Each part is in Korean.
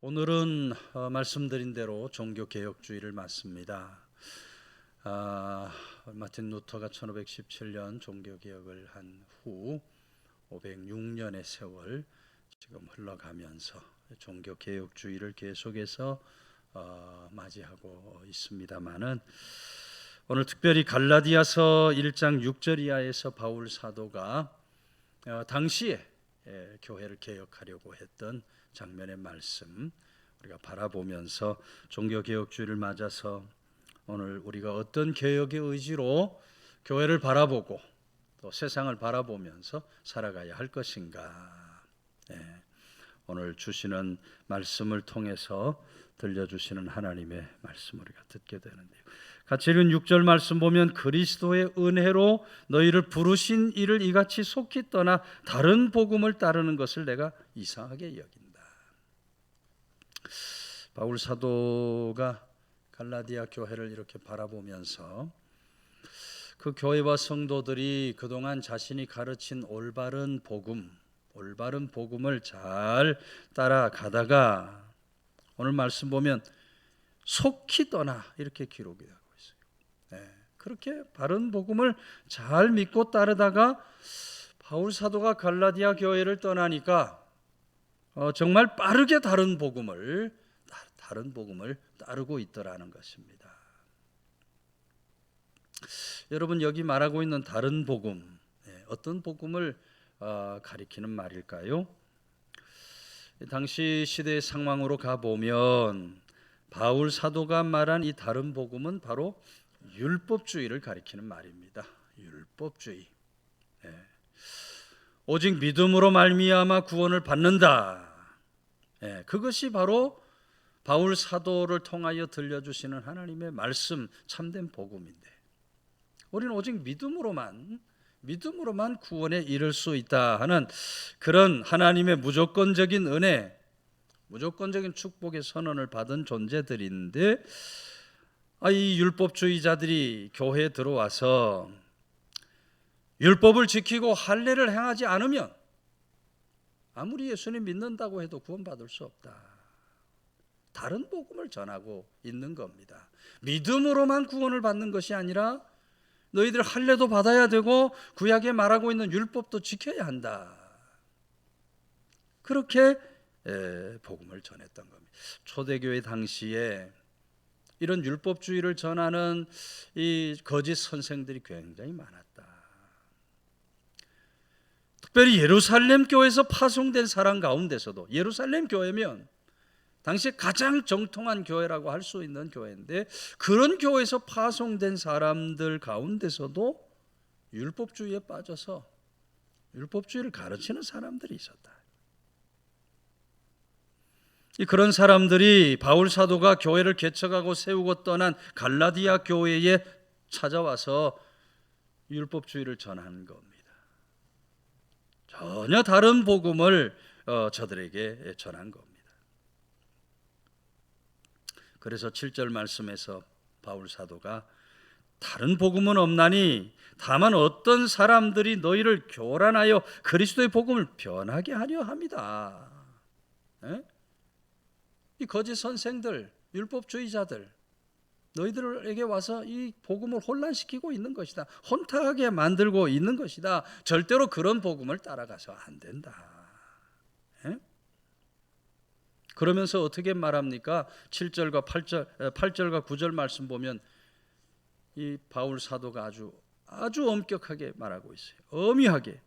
오늘은 말씀드린 대로 종교개혁주의를 맞습니다. 마틴 루터가 1517년 종교개혁을 한 후 506년의 세월 지금 흘러가면서 종교개혁주의를 계속해서 맞이하고 있습니다마는 오늘 특별히 갈라디아서 1장 6절 이하에서 바울 사도가 당시에 교회를 개혁하려고 했던 장면의 말씀 우리가 바라보면서 종교개혁주의를 맞아서 오늘 우리가 어떤 개혁의 의지로 교회를 바라보고 또 세상을 바라보면서 살아가야 할 것인가. 오늘 주시는 말씀을 통해서 들려주시는 하나님의 말씀을 우리가 듣게 되는데요. 같이 읽은 6절 말씀 보면 그리스도의 은혜로 너희를 부르신 이를 이같이 속히 떠나 다른 복음을 따르는 것을 내가 이상하게 여긴다. 바울 사도가 갈라디아 교회를 이렇게 바라보면서 그 교회와 성도들이 그동안 자신이 가르친 올바른 복음을 잘 따라가다가 오늘 말씀 보면 속히 떠나 이렇게 기록이 되고 있어요. 그렇게 바른 복음을 잘 믿고 따르다가 바울 사도가 갈라디아 교회를 떠나니까 정말 빠르게 다른 복음을 따르고 있더라는 것입니다. 여러분, 여기 말하고 있는 다른 복음, 어떤 복음을 가리키는 말일까요? 당시 시대의 상황으로 가보면 바울 사도가 말한 이 다른 복음은 바로 율법주의를 가리키는 말입니다. 율법주의. 오직 믿음으로 말미암아 구원을 받는다. 그것이 바로 바울 사도를 통하여 들려주시는 하나님의 말씀, 참된 복음인데 우리는 오직 믿음으로만 구원에 이를 수 있다 하는 그런 하나님의 무조건적인 은혜, 무조건적인 축복의 선언을 받은 존재들인데 이 율법주의자들이 교회에 들어와서 율법을 지키고 할례를 행하지 않으면 아무리 예수님 믿는다고 해도 구원받을 수 없다. 다른 복음을 전하고 있는 겁니다. 믿음으로만 구원을 받는 것이 아니라 너희들 할례도 받아야 되고 구약에 말하고 있는 율법도 지켜야 한다. 그렇게 복음을 전했던 겁니다. 초대교회 당시에 이런 율법주의를 전하는 이 거짓 선생들이 굉장히 많았다. 특별히 예루살렘 교회에서 파송된 사람 가운데서도 예루살렘 교회면 당시 가장 정통한 교회라고 할 수 있는 교회인데 그런 교회에서 파송된 사람들 가운데서도 율법주의에 빠져서 율법주의를 가르치는 사람들이 있었다. 그런 사람들이 바울 사도가 교회를 개척하고 세우고 떠난 갈라디아 교회에 찾아와서 율법주의를 전하는 겁니다. 전혀 다른 복음을 저들에게 전한 겁니다. 그래서 7절 말씀에서 바울 사도가 다른 복음은 없나니 다만 어떤 사람들이 너희를 교란하여 그리스도의 복음을 변하게 하려 합니다. 이 거짓 선생들, 율법주의자들 너희들에게 와서 이 복음을 혼란시키고 있는 것이다. 혼탁하게 만들고 있는 것이다. 절대로 그런 복음을 따라가서 안 된다. 그러면서 어떻게 말합니까? 7절과 8절과 9절 말씀 보면 이 바울 사도가 아주 엄격하게 말하고 있어요. 엄히하게.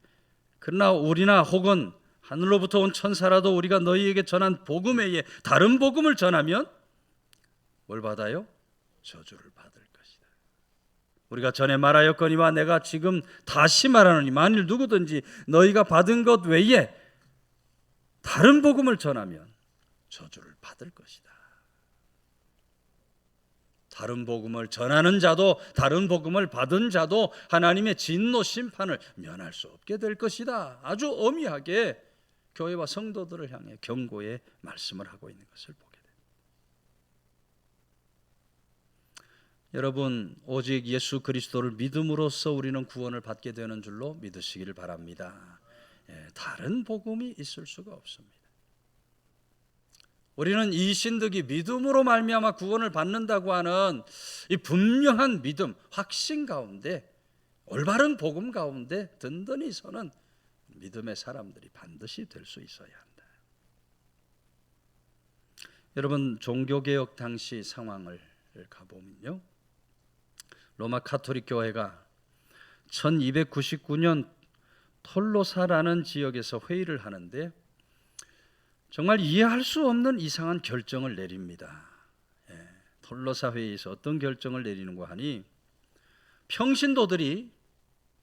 그러나 우리나 혹은 하늘로부터 온 천사라도 우리가 너희에게 전한 복음 외에 다른 복음을 전하면 뭘 받아요? 저주를 받을 것이다. 우리가 전에 말하였거니와 내가 지금 다시 말하노니 만일 누구든지 너희가 받은 것 외에 다른 복음을 전하면 저주를 받을 것이다. 다른 복음을 전하는 자도 다른 복음을 받은 자도 하나님의 진노 심판을 면할 수 없게 될 것이다. 아주 엄히하게 교회와 성도들을 향해 경고의 말씀을 하고 있는 것을 보게 됩니다. 여러분, 오직 예수 그리스도를 믿음으로써 우리는 구원을 받게 되는 줄로 믿으시기를 바랍니다. 다른 복음이 있을 수가 없습니다. 우리는 이 신득이 믿음으로 말미암아 구원을 받는다고 하는 이 분명한 믿음, 확신 가운데, 올바른 복음 가운데 든든히 서는 믿음의 사람들이 반드시 될 수 있어야 한다. 여러분, 종교개혁 당시 상황을 가보면요, 로마 가톨릭 교회가 1299년 톨로사라는 지역에서 회의를 하는데 정말 이해할 수 없는 이상한 결정을 내립니다. 톨로사 회의에서 어떤 결정을 내리는가 하니,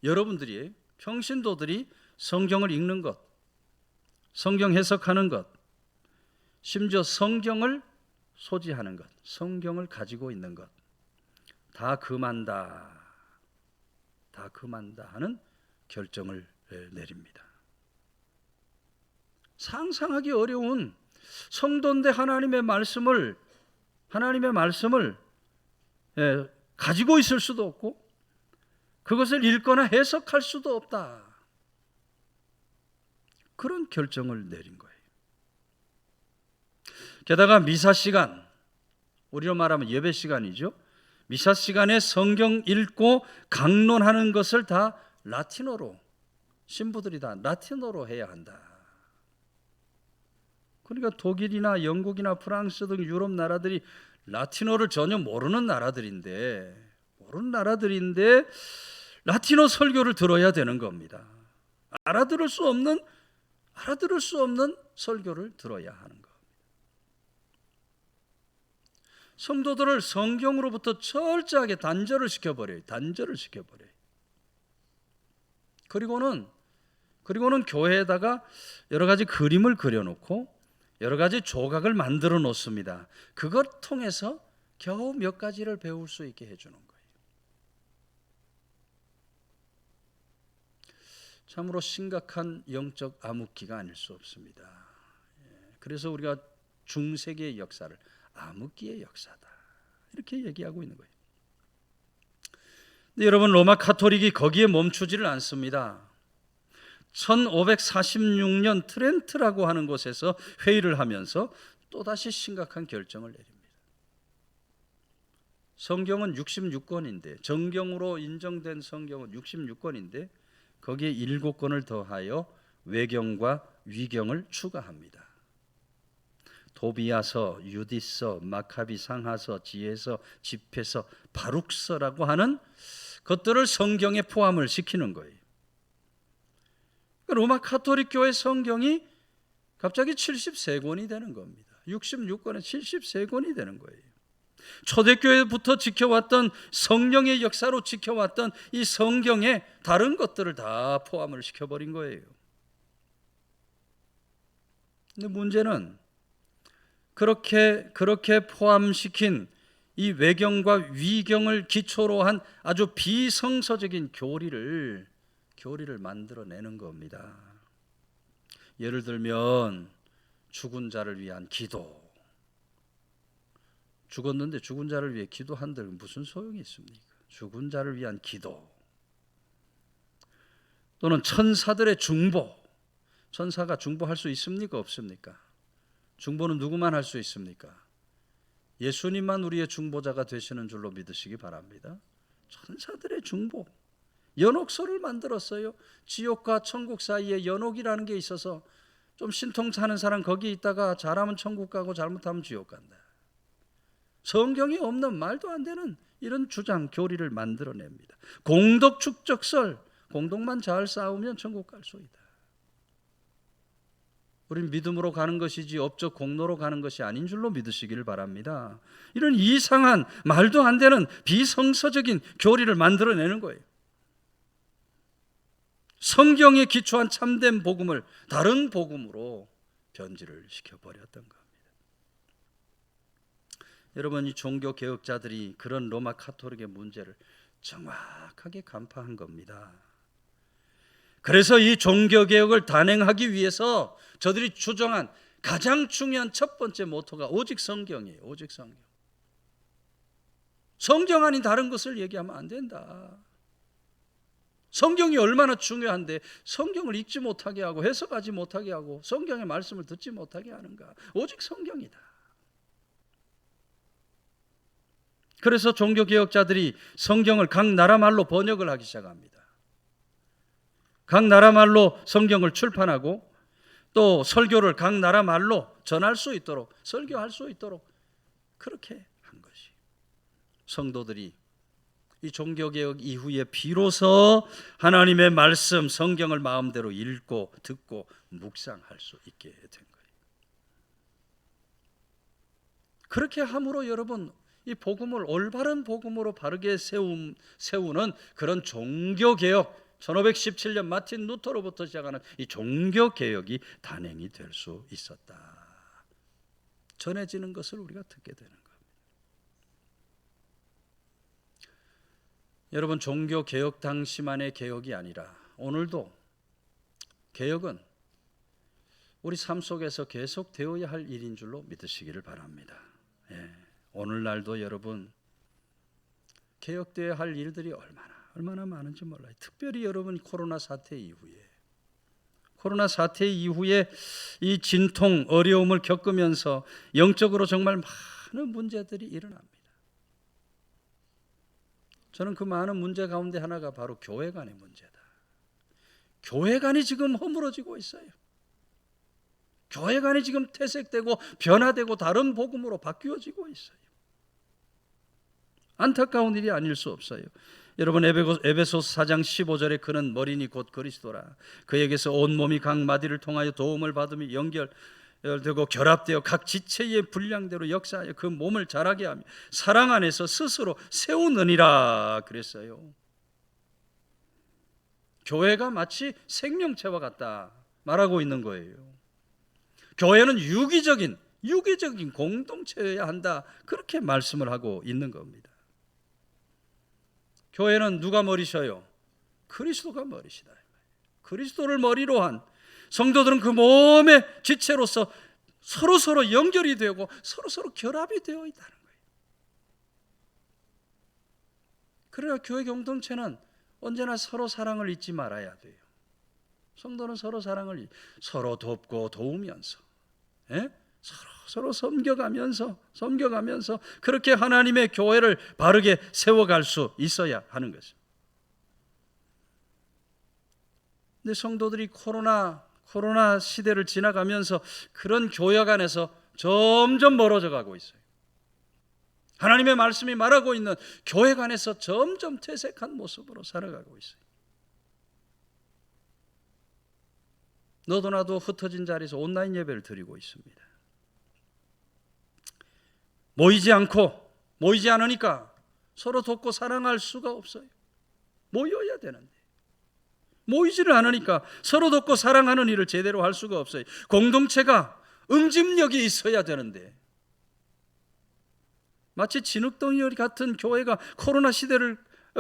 여러분들이 평신도들이 성경을 읽는 것, 성경 해석하는 것, 심지어 성경을 소지하는 것, 성경을 가지고 있는 것, 다 금한다 하는 결정을 내립니다. 상상하기 어려운, 성도인데 하나님의 말씀을 가지고 있을 수도 없고 그것을 읽거나 해석할 수도 없다, 그런 결정을 내린 거예요. 게다가 미사 시간, 우리로 말하면 예배 시간이죠. 미사 시간에 성경 읽고 강론하는 것을 다 라틴어로, 신부들이 다 라틴어로 해야 한다. 그러니까 독일이나 영국이나 프랑스 등 유럽 나라들이 라틴어를 전혀 모르는 나라들인데 라틴어 설교를 들어야 되는 겁니다. 알아들을 수 없는 설교를 들어야 하는 겁니다. 성도들을 성경으로부터 철저하게 단절을 시켜버려요. 그리고는 교회에다가 여러 가지 그림을 그려놓고 여러 가지 조각을 만들어 놓습니다. 그걸 통해서 겨우 몇 가지를 배울 수 있게 해주는 거예요. 참으로 심각한 영적 암흑기가 아닐 수 없습니다. 그래서 우리가 중세기의 역사를 암흑기의 역사다, 이렇게 얘기하고 있는 거예요. 근데 여러분, 로마 가톨릭이 거기에 멈추지를 않습니다. 1546년 트렌트라고 하는 곳에서 회의를 하면서 또다시 심각한 결정을 내립니다. 성경은 66권인데, 정경으로 인정된 성경은 66권인데 거기에 7권을 더하여 외경과 위경을 추가합니다. 도비야서, 유디서, 마카비 상하서, 지혜서, 집회서, 바룩서라고 하는 것들을 성경에 포함을 시키는 거예요. 로마 가톨릭 교회 성경이 갑자기 73권이 되는 겁니다. 66권에 73권이 되는 거예요. 초대교회부터 지켜왔던 성령의 역사로 지켜왔던 이 성경에 다른 것들을 다 포함을 시켜버린 거예요. 근데 문제는 그렇게 포함시킨 이 외경과 위경을 기초로 한 아주 비성서적인 교리를 만들어내는 겁니다. 예를 들면 죽은 자를 위한 기도, 죽었는데 죽은 자를 위해 기도한들 무슨 소용이 있습니까? 죽은 자를 위한 기도, 또는 천사들의 중보, 천사가 중보할 수 있습니까? 없습니까? 중보는 누구만 할 수 있습니까? 예수님만 우리의 중보자가 되시는 줄로 믿으시기 바랍니다. 천사들의 중보, 연옥소를 만들었어요. 지옥과 천국 사이에 연옥이라는 게 있어서 좀 신통찮은 사람 거기 있다가 잘하면 천국 가고 잘못하면 지옥 간다. 성경에 없는 말도 안 되는 이런 주장, 교리를 만들어냅니다. 공덕 축적설, 공덕만 잘 쌓으면 천국 갈 수 있다. 우린 믿음으로 가는 것이지 업적 공로로 가는 것이 아닌 줄로 믿으시기를 바랍니다. 이런 이상한 말도 안 되는 비성서적인 교리를 만들어내는 거예요. 성경에 기초한 참된 복음을 다른 복음으로 변질을 시켜버렸던 겁니다. 여러분, 이 종교 개혁자들이 그런 로마 가톨릭의 문제를 정확하게 간파한 겁니다. 그래서 이 종교 개혁을 단행하기 위해서 저들이 주장한 가장 중요한 첫 번째 모토가 오직 성경이에요. 오직 성경. 성경 아닌 다른 것을 얘기하면 안 된다. 성경이 얼마나 중요한데 성경을 읽지 못하게 하고 해석하지 못하게 하고 성경의 말씀을 듣지 못하게 하는가? 오직 성경이다. 그래서 종교개혁자들이 성경을 각 나라 말로 번역을 하기 시작합니다. 각 나라 말로 성경을 출판하고 또 설교를 각 나라 말로 전할 수 있도록, 설교할 수 있도록 그렇게 한 것이. 성도들이 이 종교개혁 이후에 비로소 하나님의 말씀, 성경을 마음대로 읽고 듣고 묵상할 수 있게 된 거예요. 그렇게 함으로 여러분, 이 복음을 올바른 복음으로 바르게 세우는 그런 종교개혁, 1517년 마틴 루터로부터 시작하는 이 종교개혁이 단행이 될 수 있었다. 전해지는 것을 우리가 듣게 되는 겁니다. 여러분, 종교개혁 당시만의 개혁이 아니라 오늘도 개혁은 우리 삶 속에서 계속 되어야 할 일인 줄로 믿으시기를 바랍니다. 오늘날도 여러분 개혁되어야 할 일들이 얼마나 많은지 몰라요. 특별히 여러분 코로나 사태 이후에 이 진통, 어려움을 겪으면서 영적으로 정말 많은 문제들이 일어납니다. 저는 그 많은 문제 가운데 하나가 바로 교회 간의 문제다. 교회 간이 지금 허물어지고 있어요. 교회 간이 지금 퇴색되고 변화되고 다른 복음으로 바뀌어지고 있어요. 안타까운 일이 아닐 수 없어요. 여러분, 에베소서 4장 15절에 그는 머리니 곧 그리스도라. 그에게서 온몸이 각 마디를 통하여 도움을 받으며 연결되고 결합되어 각 지체의 분량대로 역사하여 그 몸을 자라게 하며 사랑 안에서 스스로 세우느니라 그랬어요. 교회가 마치 생명체와 같다 말하고 있는 거예요. 교회는 유기적인 공동체여야 한다, 그렇게 말씀을 하고 있는 겁니다. 교회는 누가 머리셔요? 그리스도가 머리시다. 그리스도를 머리로 한 성도들은 그 몸의 지체로서 서로 연결이 되고 서로 결합이 되어 있다는 거예요. 그래야 교회 공동체는 언제나 서로 사랑을 잊지 말아야 돼요. 성도는 서로 돕고 도우면서, 서로 섬겨가면서 그렇게 하나님의 교회를 바르게 세워갈 수 있어야 하는 것입니다. 근데 성도들이 코로나 시대를 지나가면서 그런 교역 안에서 점점 멀어져 가고 있어요. 하나님의 말씀이 말하고 있는 교회 안에서 점점 퇴색한 모습으로 살아가고 있어요. 너도 나도 흩어진 자리에서 온라인 예배를 드리고 있습니다. 모이지 않으니까 서로 돕고 사랑할 수가 없어요. 모여야 되는데 모이지를 않으니까 서로 돕고 사랑하는 일을 제대로 할 수가 없어요. 공동체가 응집력이 있어야 되는데 마치 진흙덩이 같은 교회가 코로나 시대를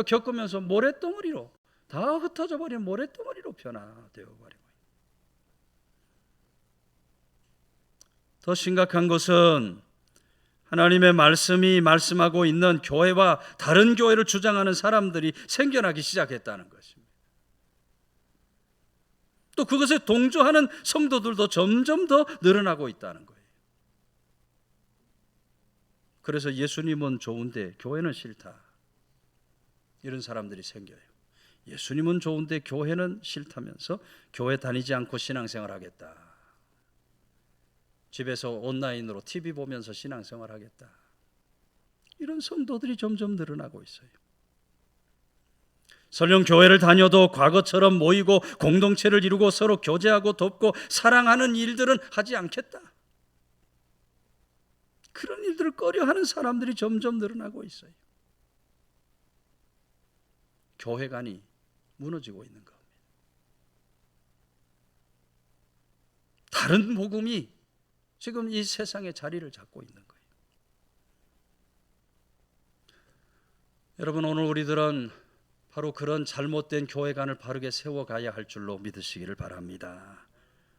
겪으면서 모래덩어리로 다 흩어져 버린 모래덩어리로 변화되어 버리고, 더 심각한 것은 하나님의 말씀이 말씀하고 있는 교회와 다른 교회를 주장하는 사람들이 생겨나기 시작했다는 것입니다. 또 그것에 동조하는 성도들도 점점 더 늘어나고 있다는 거예요. 그래서 예수님은 좋은데 교회는 싫다, 이런 사람들이 생겨요. 예수님은 좋은데 교회는 싫다면서 교회 다니지 않고 신앙생활 하겠다, 집에서 온라인으로 TV 보면서 신앙생활 하겠다, 이런 성도들이 점점 늘어나고 있어요. 설령 교회를 다녀도 과거처럼 모이고 공동체를 이루고 서로 교제하고 돕고 사랑하는 일들은 하지 않겠다, 그런 일들을 꺼려하는 사람들이 점점 늘어나고 있어요. 교회관이 무너지고 있는 겁니다. 다른 복음이 지금 이 세상에 자리를 잡고 있는 거예요. 여러분, 오늘 우리들은 바로 그런 잘못된 교회관을 바르게 세워가야 할 줄로 믿으시기를 바랍니다.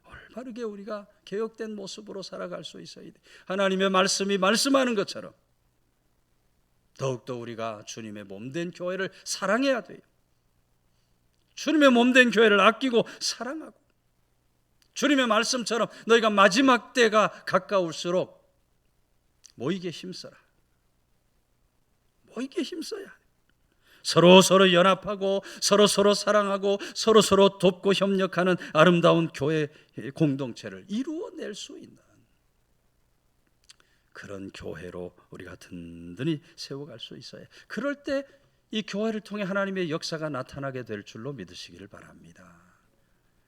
올바르게 우리가 개혁된 모습으로 살아갈 수 있어야 돼. 하나님의 말씀이 말씀하는 것처럼 더욱더 우리가 주님의 몸된 교회를 사랑해야 돼요. 주님의 몸된 교회를 아끼고 사랑하고 주님의 말씀처럼 너희가 마지막 때가 가까울수록 모이게 힘써라. 모이게 힘써야 해. 서로 연합하고 서로 사랑하고 서로 돕고 협력하는 아름다운 교회 공동체를 이루어낼 수 있는 그런 교회로 우리가 든든히 세워갈 수 있어요. 그럴 때 이 교회를 통해 하나님의 역사가 나타나게 될 줄로 믿으시기를 바랍니다.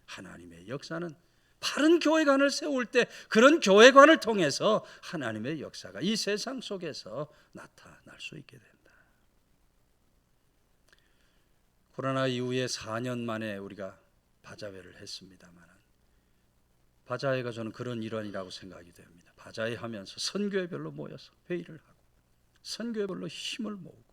하나님의 역사는 바른 교회관을 세울 때 그런 교회관을 통해서 하나님의 역사가 이 세상 속에서 나타날 수 있게 된다. 코로나 이후에 4년 만에 우리가 바자회를 했습니다만 바자회가 저는 그런 일환이라고 생각이 됩니다. 바자회 하면서 선교회별로 모여서 회의를 하고 선교회별로 힘을 모으고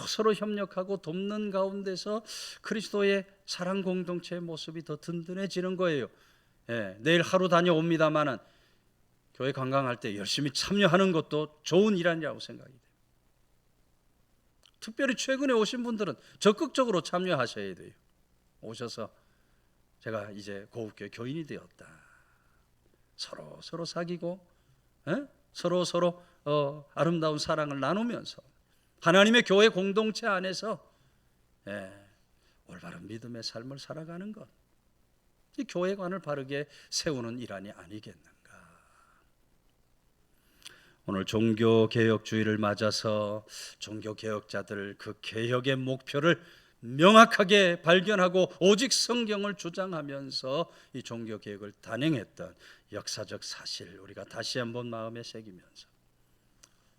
서로 협력하고 돕는 가운데서 그리스도의 사랑 공동체의 모습이 더 든든해지는 거예요. 내일 하루 다녀옵니다마는 교회 관광할 때 열심히 참여하는 것도 좋은 일환이라고 생각이 돼요. 특별히 최근에 오신 분들은 적극적으로 참여하셔야 돼요. 오셔서 제가 이제 고급교회 교인이 되었다. 서로 사귀고 서로 아름다운 사랑을 나누면서 하나님의 교회 공동체 안에서 올바른 믿음의 삶을 살아가는 것, 이 교회관을 바르게 세우는 일환이 아니겠는가. 오늘 종교개혁주의를 맞아서 종교개혁자들 그 개혁의 목표를 명확하게 발견하고 오직 성경을 주장하면서 이 종교개혁을 단행했던 역사적 사실 우리가 다시 한번 마음에 새기면서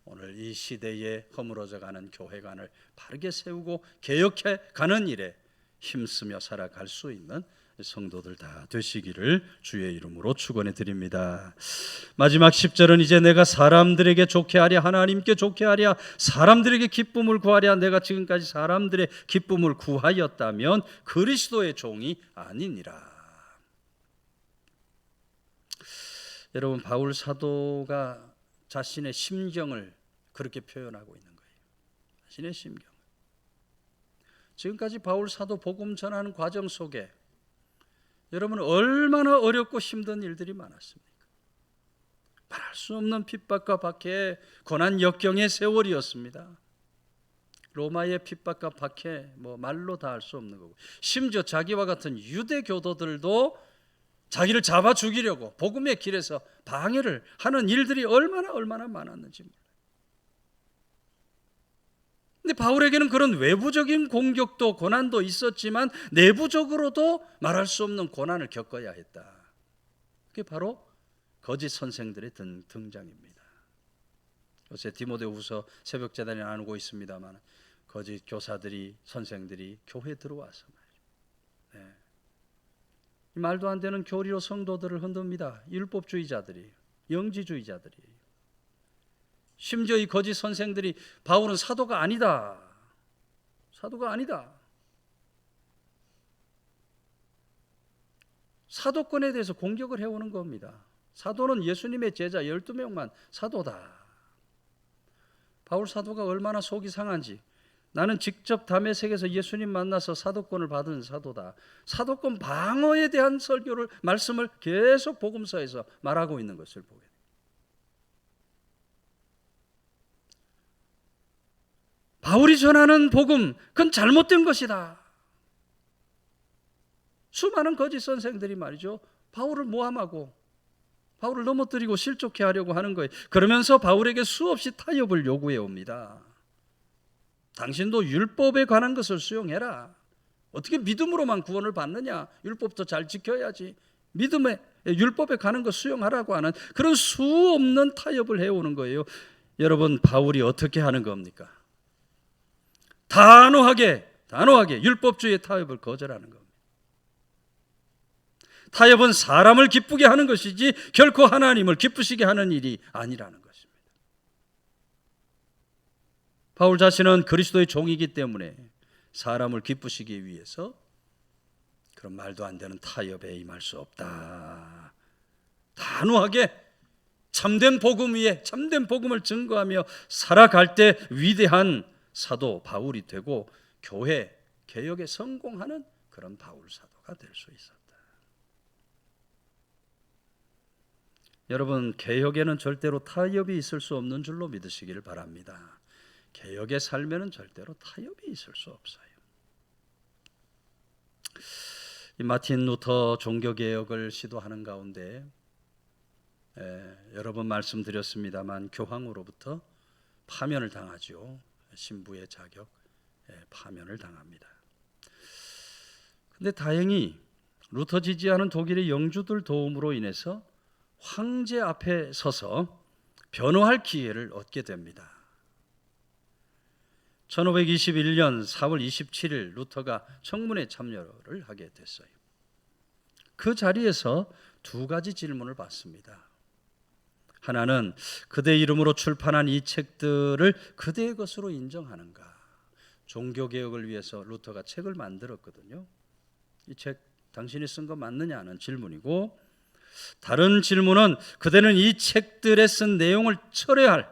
오늘 이 시대에 허물어져 가는 교회관을 바르게 세우고 개혁해 가는 일에 힘쓰며 살아갈 수 있는 성도들 다 되시기를 주의 이름으로 축원해 드립니다. 마지막 10절은 이제 내가 사람들에게 좋게 하랴 하나님께 좋게 하랴 사람들에게 기쁨을 구하랴 내가 지금까지 사람들의 기쁨을 구하였다면 그리스도의 종이 아니니라. 여러분, 바울 사도가 자신의 심경을 그렇게 표현하고 있는 거예요. 자신의 심경. 지금까지 바울 사도 복음 전하는 과정 속에 여러분 얼마나 어렵고 힘든 일들이 많았습니까? 말할 수 없는 핍박과 박해, 고난 역경의 세월이었습니다. 로마의 핍박과 박해, 말로 다 할 수 없는 거고, 심지어 자기와 같은 유대 교도들도 자기를 잡아 죽이려고 복음의 길에서 방해를 하는 일들이 얼마나 많았는지 몰라요. 근데 바울에게는 그런 외부적인 공격도 고난도 있었지만 내부적으로도 말할 수 없는 고난을 겪어야 했다. 그게 바로 거짓 선생들의 등장입니다. 요새 디모데후서 새벽제단에 나누고 있습니다만 거짓 교사들이 선생들이 교회에 들어와서 말이죠. 이 말도 안 되는 교리로 성도들을 흔듭니다. 율법주의자들이, 영지주의자들이. 심지어 이 거짓 선생들이 바울은 사도가 아니다. 사도가 아니다. 사도권에 대해서 공격을 해오는 겁니다. 사도는 예수님의 제자 12명만 사도다. 바울 사도가 얼마나 속이 상한지, 나는 직접 다메섹에서 예수님 만나서 사도권을 받은 사도다. 사도권 방어에 대한 설교를, 말씀을 계속 복음서에서 말하고 있는 것을 보게 됩니다. 바울이 전하는 복음, 그건 잘못된 것이다. 수많은 거짓 선생들이 말이죠, 바울을 모함하고 바울을 넘어뜨리고 실족해 하려고 하는 거예요. 그러면서 바울에게 수없이 타협을 요구해 옵니다. 당신도 율법에 관한 것을 수용해라. 어떻게 믿음으로만 구원을 받느냐? 율법도 잘 지켜야지. 믿음에, 율법에 관한 것 수용하라고 하는 그런 수없는 타협을 해오는 거예요. 여러분, 바울이 어떻게 하는 겁니까? 단호하게 율법주의의 타협을 거절하는 겁니다. 타협은 사람을 기쁘게 하는 것이지 결코 하나님을 기쁘시게 하는 일이 아니라는 것입니다. 바울 자신은 그리스도의 종이기 때문에 사람을 기쁘시기 위해서 그런 말도 안 되는 타협에 임할 수 없다. 단호하게 참된 복음 위에 참된 복음을 증거하며 살아갈 때 위대한 사도 바울이 되고 교회 개혁에 성공하는 그런 바울 사도가 될 수 있었다. 여러분, 개혁에는 절대로 타협이 있을 수 없는 줄로 믿으시기를 바랍니다. 개혁의 삶에는 절대로 타협이 있을 수 없어요. 이 마틴 루터 종교개혁을 시도하는 가운데 여러 번 말씀드렸습니다만 교황으로부터 파면을 당하죠. 신부의 자격 파면을 당합니다. 근데 다행히 루터 지지하는 독일의 영주들 도움으로 인해서 황제 앞에 서서 변호할 기회를 얻게 됩니다. 1521년 4월 27일 루터가 청문회 참여를 하게 됐어요. 그 자리에서 두 가지 질문을 받습니다. 하나는 그대 이름으로 출판한 이 책들을 그대의 것으로 인정하는가? 종교개혁을 위해서 루터가 책을 만들었거든요. 이 책 당신이 쓴 거 맞느냐는 질문이고, 다른 질문은 그대는 이 책들에 쓴 내용을 철회할,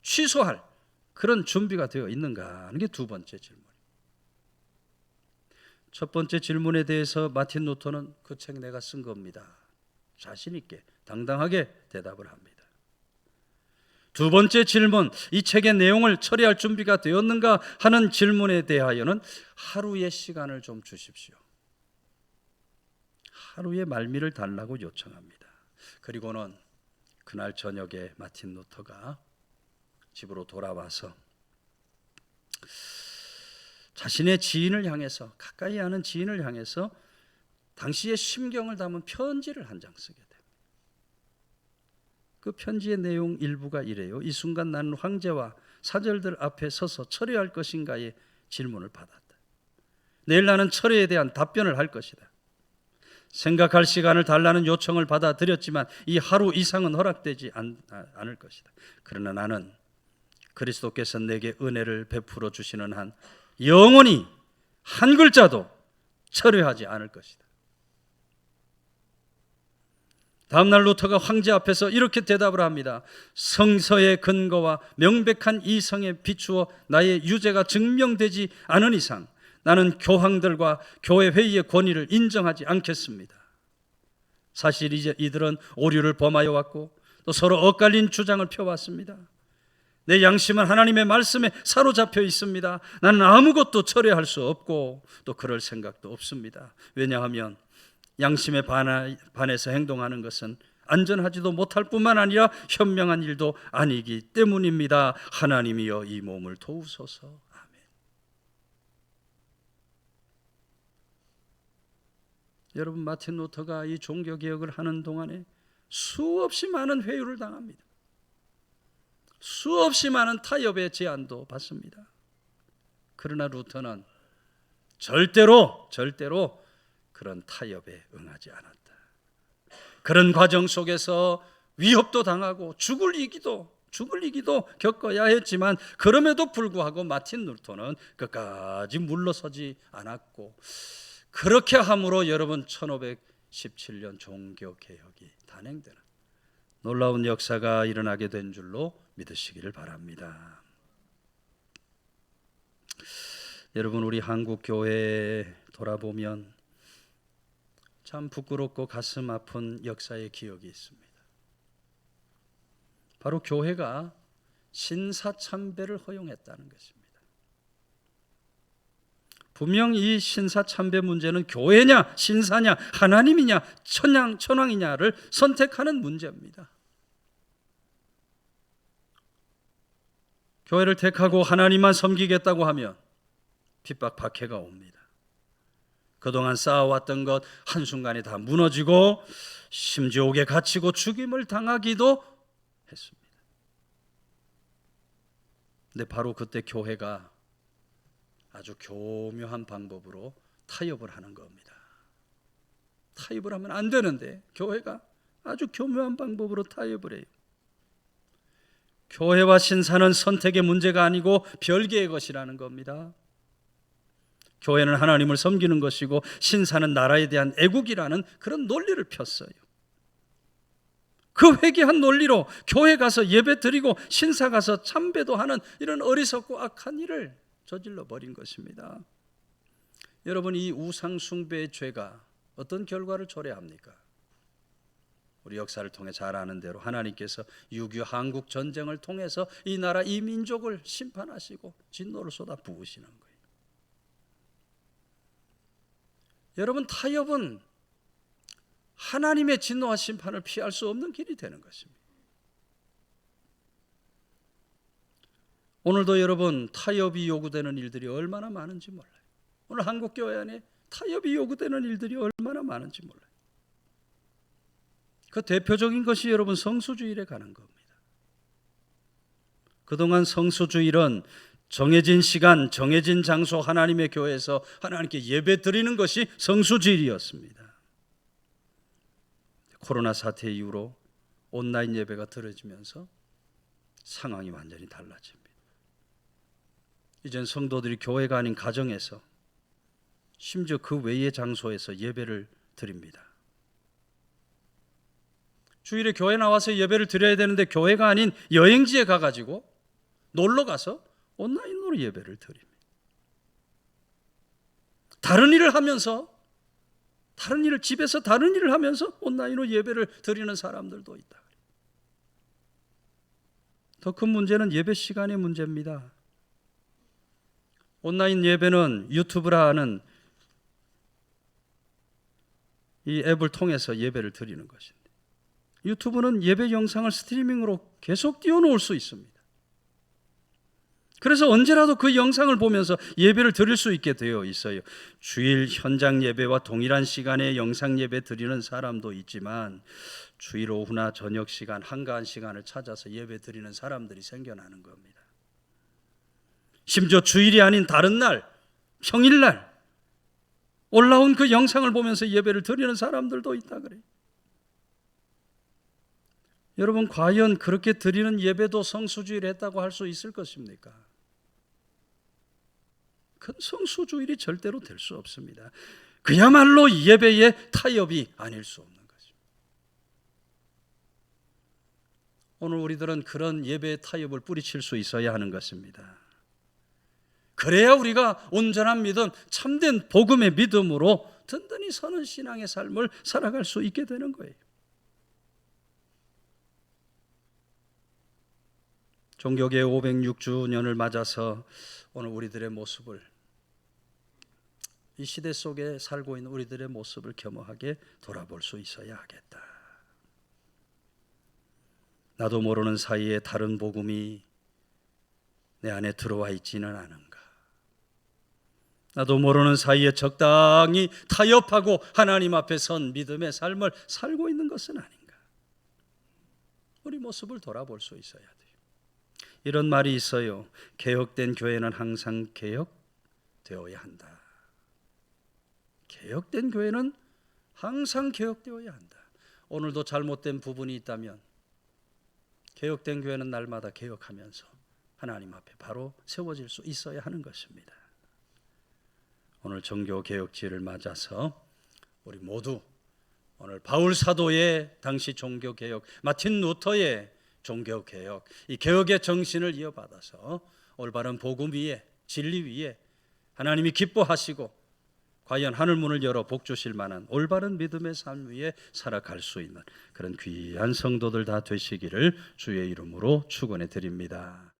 취소할 그런 준비가 되어 있는가 하는 게 두 번째 질문입니다. 첫 번째 질문에 대해서 마틴 루터는 그 책 내가 쓴 겁니다. 자신 있게 당당하게 대답을 합니다. 두 번째 질문, 이 책의 내용을 처리할 준비가 되었는가 하는 질문에 대하여는 하루의 시간을 좀 주십시오. 하루의 말미를 달라고 요청합니다. 그리고는 그날 저녁에 마틴 루터가 집으로 돌아와서 자신의 지인을 향해서, 가까이 아는 지인을 향해서 당시의 심경을 담은 편지를 한 장 쓰게 됩니다. 그 편지의 내용 일부가 이래요. 이 순간 나는 황제와 사절들 앞에 서서 철회할 것인가의 질문을 받았다. 내일 나는 철회에 대한 답변을 할 것이다. 생각할 시간을 달라는 요청을 받아들였지만 이 하루 이상은 허락되지 않을 것이다. 그러나 나는 그리스도께서 내게 은혜를 베풀어 주시는 한 영원히 한 글자도 철회하지 않을 것이다. 다음날 루터가 황제 앞에서 이렇게 대답을 합니다. 성서의 근거와 명백한 이성에 비추어 나의 유죄가 증명되지 않은 이상 나는 교황들과 교회 회의의 권위를 인정하지 않겠습니다. 사실 이제 이들은 오류를 범하여 왔고 또 서로 엇갈린 주장을 펴왔습니다. 내 양심은 하나님의 말씀에 사로잡혀 있습니다. 나는 아무것도 철회할 수 없고 또 그럴 생각도 없습니다. 왜냐하면 양심에 반해서 행동하는 것은 안전하지도 못할 뿐만 아니라 현명한 일도 아니기 때문입니다. 하나님이여 이 몸을 도우소서. 아멘. 여러분, 마틴 루터가 이 종교개혁을 하는 동안에 수없이 많은 회유를 당합니다. 수없이 많은 타협의 제안도 받습니다. 그러나 루터는 절대로 그런 타협에 응하지 않았다. 그런 과정 속에서 위협도 당하고 죽을 이기도 겪어야 했지만 그럼에도 불구하고 마틴 루터는 끝까지 물러서지 않았고, 그렇게 함으로 여러분 1517년 종교개혁이 단행되는 놀라운 역사가 일어나게 된 줄로 믿으시기를 바랍니다. 여러분, 우리 한국 교회에 돌아보면 참 부끄럽고 가슴 아픈 역사의 기억이 있습니다. 바로 교회가 신사참배를 허용했다는 것입니다. 분명 이 신사참배 문제는 교회냐 신사냐 하나님이냐 천황이냐를 선택하는 문제입니다. 교회를 택하고 하나님만 섬기겠다고 하면 핍박 박해가 옵니다. 그동안 쌓아왔던 것 한순간에 다 무너지고 심지옥에 갇히고 죽임을 당하기도 했습니다. 근데 바로 그때 교회가 아주 교묘한 방법으로 타협을 하는 겁니다. 타협을 하면 안 되는데 교회가 아주 교묘한 방법으로 타협을 해요. 교회와 신사는 선택의 문제가 아니고 별개의 것이라는 겁니다. 교회는 하나님을 섬기는 것이고 신사는 나라에 대한 애국이라는 그런 논리를 폈어요. 그 회개한 논리로 교회 가서 예배 드리고 신사 가서 참배도 하는 이런 어리석고 악한 일을 저질러 버린 것입니다. 여러분, 이 우상 숭배의 죄가 어떤 결과를 초래합니까? 우리 역사를 통해 잘 아는 대로 하나님께서 6.25 한국 전쟁을 통해서 이 나라 이 민족을 심판하시고 진노를 쏟아 부으시는 거예요. 여러분, 타협은 하나님의 진노와 심판을 피할 수 없는 길이 되는 것입니다. 오늘도 여러분, 타협이 요구되는 일들이 얼마나 많은지 몰라요. 오늘 한국교회 안에 타협이 요구되는 일들이 얼마나 많은지 몰라요. 그 대표적인 것이 여러분 성수주일에 가는 겁니다. 그동안 성수주일은 정해진 시간, 정해진 장소 하나님의 교회에서 하나님께 예배 드리는 것이 성수주일이었습니다. 코로나 사태 이후로 온라인 예배가 들어지면서 상황이 완전히 달라집니다. 이젠 성도들이 교회가 아닌 가정에서 심지어 그 외의 장소에서 예배를 드립니다. 주일에 교회 나와서 예배를 드려야 되는데 교회가 아닌 여행지에 가가지고 놀러 가서 온라인으로 예배를 드립니다. 다른 일을 하면서, 집에서 다른 일을 하면서 온라인으로 예배를 드리는 사람들도 있다. 더 큰 문제는 예배 시간의 문제입니다. 온라인 예배는 유튜브라 하는 이 앱을 통해서 예배를 드리는 것인데, 유튜브는 예배 영상을 스트리밍으로 계속 띄워놓을 수 있습니다. 그래서 언제라도 그 영상을 보면서 예배를 드릴 수 있게 되어 있어요. 주일 현장 예배와 동일한 시간에 영상 예배 드리는 사람도 있지만 주일 오후나 저녁 시간, 한가한 시간을 찾아서 예배 드리는 사람들이 생겨나는 겁니다. 심지어 주일이 아닌 다른 날, 평일날 올라온 그 영상을 보면서 예배를 드리는 사람들도 있다 그래요. 여러분, 과연 그렇게 드리는 예배도 성수주일에 했다고 할 수 있을 것입니까? 그 성수주일이 절대로 될 수 없습니다. 그야말로 예배의 타협이 아닐 수 없는 것입니다. 오늘 우리들은 그런 예배의 타협을 뿌리칠 수 있어야 하는 것입니다. 그래야 우리가 온전한 믿음, 참된 복음의 믿음으로 든든히 서는 신앙의 삶을 살아갈 수 있게 되는 거예요. 종교개혁 506주년을 맞아서 오늘 우리들의 모습을, 이 시대 속에 살고 있는 우리들의 모습을 겸허하게 돌아볼 수 있어야 하겠다. 나도 모르는 사이에 다른 복음이 내 안에 들어와 있지는 않은가? 나도 모르는 사이에 적당히 타협하고 하나님 앞에 선 믿음의 삶을 살고 있는 것은 아닌가? 우리 모습을 돌아볼 수 있어야 돼요. 이런 말이 있어요. 개혁된 교회는 항상 개혁되어야 한다. 개혁된 교회는 항상 개혁되어야 한다. 오늘도 잘못된 부분이 있다면 개혁된 교회는 날마다 개혁하면서 하나님 앞에 바로 세워질 수 있어야 하는 것입니다. 오늘 종교개혁주의를 맞아서 우리 모두 오늘 바울 사도의 당시 종교개혁, 마틴 루터의 종교개혁, 이 개혁의 정신을 이어받아서 올바른 복음 위에, 진리 위에 하나님이 기뻐하시고 과연 하늘문을 열어 복 주실 만한 올바른 믿음의 삶 위에 살아갈 수 있는 그런 귀한 성도들 다 되시기를 주의 이름으로 축원해 드립니다.